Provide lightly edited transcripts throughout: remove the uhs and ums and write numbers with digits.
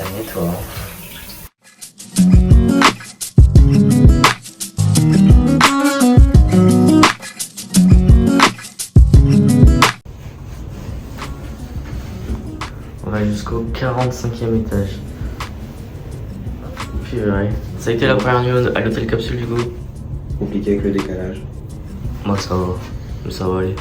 Ça nettoie. On va jusqu'au 45e étage. Puis ouais. Ça a été la première nuit à l'hôtel Capsule du coup. Compliqué avec le décalage. Moi ça va. Mais ça va aller.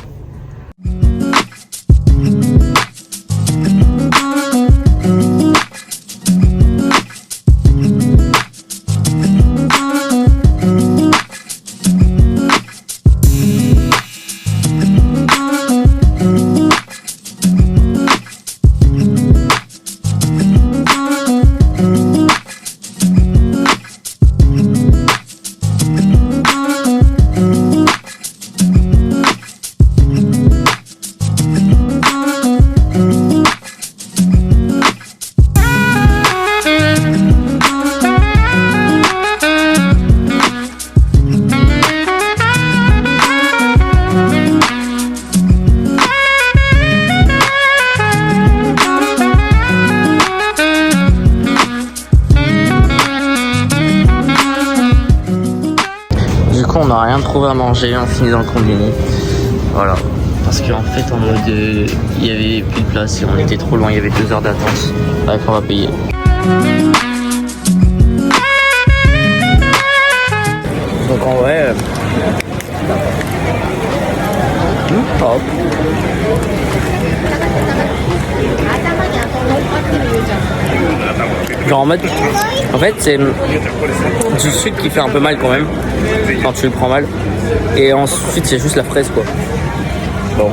On n'a rien trouvé à manger, on finit dans le combini. Voilà. Parce qu'en fait, en mode, il y avait plus de place et on était trop loin, il y avait 2 heures d'attente. Bref, on va payer. Donc en vrai, hop. Genre en fait c'est du sucre qui fait un peu mal quand même quand tu le prends mal, et ensuite c'est juste la fraise quoi. Bon.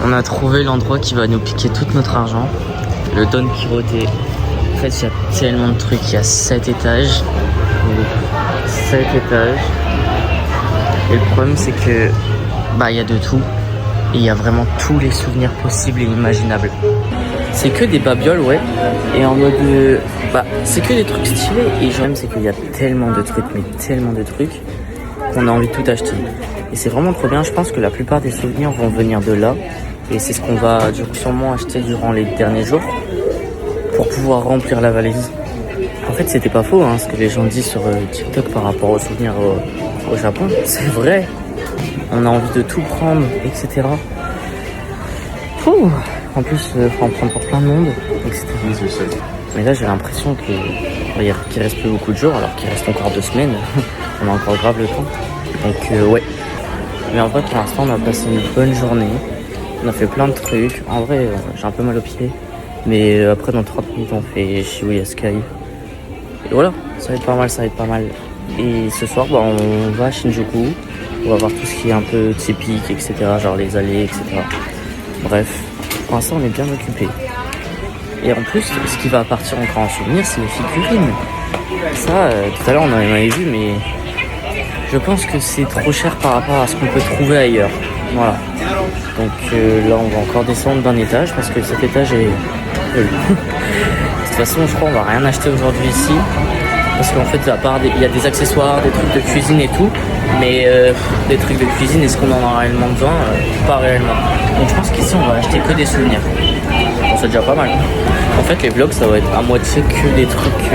On a trouvé l'endroit qui va nous piquer tout notre argent, le Don Quirote. En fait, il y a tellement de trucs, il y a 7 étages. 7 étages. Et le problème, c'est que il y a de tout. Et il y a vraiment tous les souvenirs possibles et imaginables. C'est que des babioles, ouais. Et en mode c'est que des trucs stylés. Et j'aime, c'est qu'il y a tellement de trucs, mais tellement de trucs, qu'on a envie de tout acheter. Et c'est vraiment trop bien. Je pense que la plupart des souvenirs vont venir de là. Et c'est ce qu'on va sûrement acheter durant les derniers jours pour pouvoir remplir la valise. En fait, c'était pas faux ce que les gens disent sur TikTok par rapport aux souvenirs au Japon. C'est vrai. On a envie de tout prendre, etc. En plus, faut en prendre pour plein de monde, etc. Mais là, j'ai l'impression qu'il reste plus beaucoup de jours, alors qu'il reste encore 2 semaines. On a encore grave le temps. Donc, ouais. Mais en vrai, pour l'instant, on a passé une bonne journée. On a fait plein de trucs. En vrai, j'ai un peu mal aux pieds. Mais après, dans 30 minutes, on fait Shibuya Sky. Et voilà, ça va être pas mal, ça va être pas mal. Et ce soir, on va à Shinjuku. On va voir tout ce qui est un peu typique, etc. Genre les allées, etc. Bref, pour l'instant, on est bien occupé. Et en plus, ce qui va partir encore en souvenir, c'est les figurines. Ça, tout à l'heure, on en avait vu, mais je pense que c'est trop cher par rapport à ce qu'on peut trouver ailleurs. Voilà. Donc là, on va encore descendre d'un étage parce que cet étage est... De toute façon, je crois qu'on va rien acheter aujourd'hui ici. Parce qu'en fait, à part il y a des accessoires, des trucs de cuisine et tout. Mais des trucs de cuisine, est-ce qu'on en a réellement besoin? Pas réellement. Donc je pense qu'ici, on va acheter que des souvenirs. Bon, c'est déjà pas mal. En fait, les vlogs, ça va être à moitié que des trucs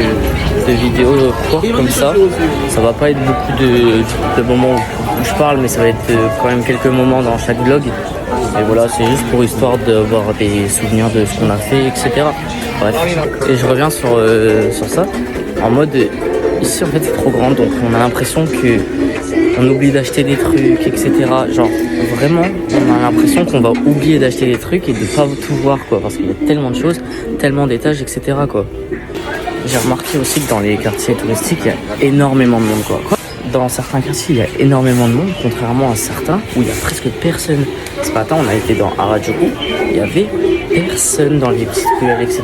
de vidéos courtes comme ça. Ça va pas être beaucoup de moments où je parle, mais ça va être quand même quelques moments dans chaque vlog. Et voilà, c'est juste pour histoire d'avoir des souvenirs de ce qu'on a fait, etc. Bref. Et je reviens sur ça. En mode, ici, en fait, c'est trop grand, donc on a l'impression que on oublie d'acheter des trucs, etc. Genre vraiment, on a l'impression qu'on va oublier d'acheter des trucs et de pas tout voir quoi, parce qu'il y a tellement de choses, tellement d'étages, etc. quoi. J'ai remarqué aussi que dans les quartiers touristiques, il y a énormément de monde quoi. Dans certains quartiers, il y a énormément de monde, contrairement à certains où il y a presque personne. Ce matin, on a été dans Harajuku, il y avait personne dans les petites ruelles, etc.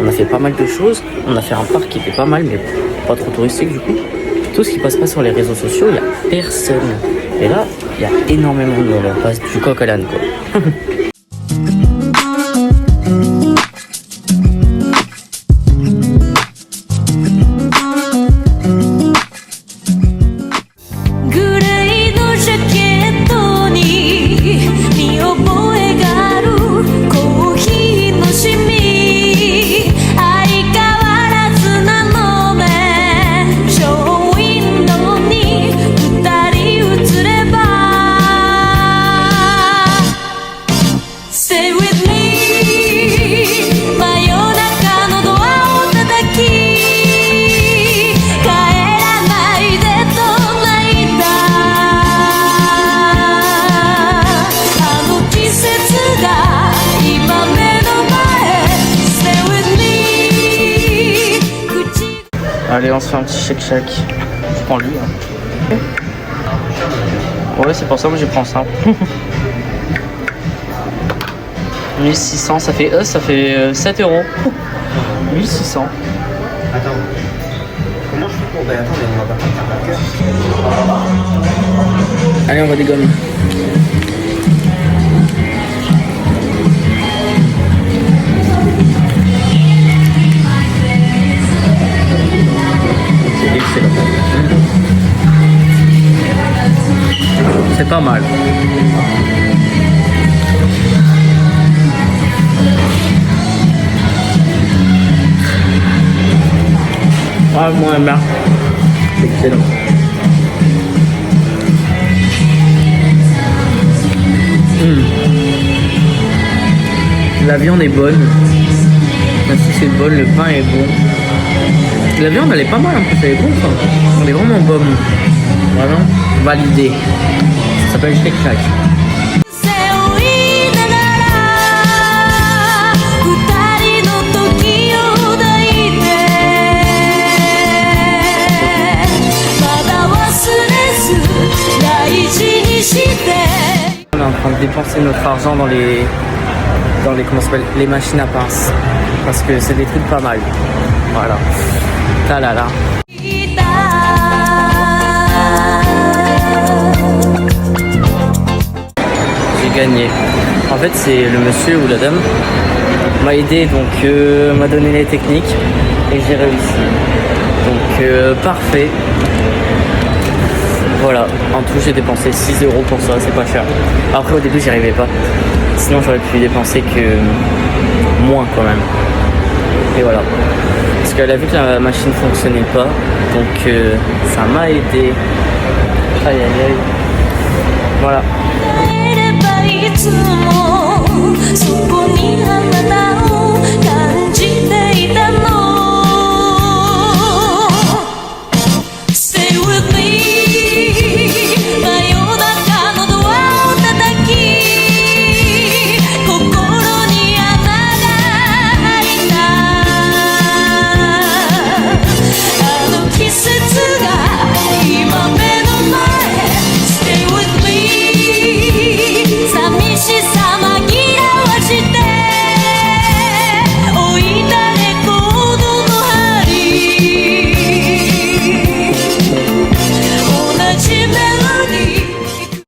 On a fait pas mal de choses, on a fait un parc qui était pas mal, mais pas trop touristique du coup. Tout ce qui passe pas sur les réseaux sociaux, il y a personne. Et là, il y a énormément de monde, on passe du coq à l'âne quoi. Allez, on se fait un petit shake-shake. Je prends lui. Hein. Ouais, c'est pour ça que je prends ça. 1600, ça fait 7 €. 1600. Attends. Comment je fais pour... Ben attends, mais on va pas faire par cœur. Allez, on va dégommer. C'est excellent. C'est pas mal. Ah, moi, j'aime bien. C'est excellent. La viande est bonne. Même si c'est bonne, le pain est bon. La viande, elle est pas mal en plus, elle est bonne. Elle est vraiment bonne. Vraiment validé. Ça s'appelle Shake Shack. On est en train de dépenser notre argent dans les comment ça s'appelle, les machines à pince, parce que c'est des trucs pas mal. Voilà. Ta là là. J'ai gagné. En fait, c'est le monsieur ou la dame m'a aidé, donc m'a donné les techniques et j'ai réussi. Donc parfait. Voilà, en tout j'ai dépensé 6 € pour ça, c'est pas cher. Après au début j'y arrivais pas, sinon j'aurais pu dépenser que moins quand même. Et voilà, parce qu'elle a vu que la machine fonctionnait pas, donc ça m'a aidé. Aïe aïe aïe. Voilà.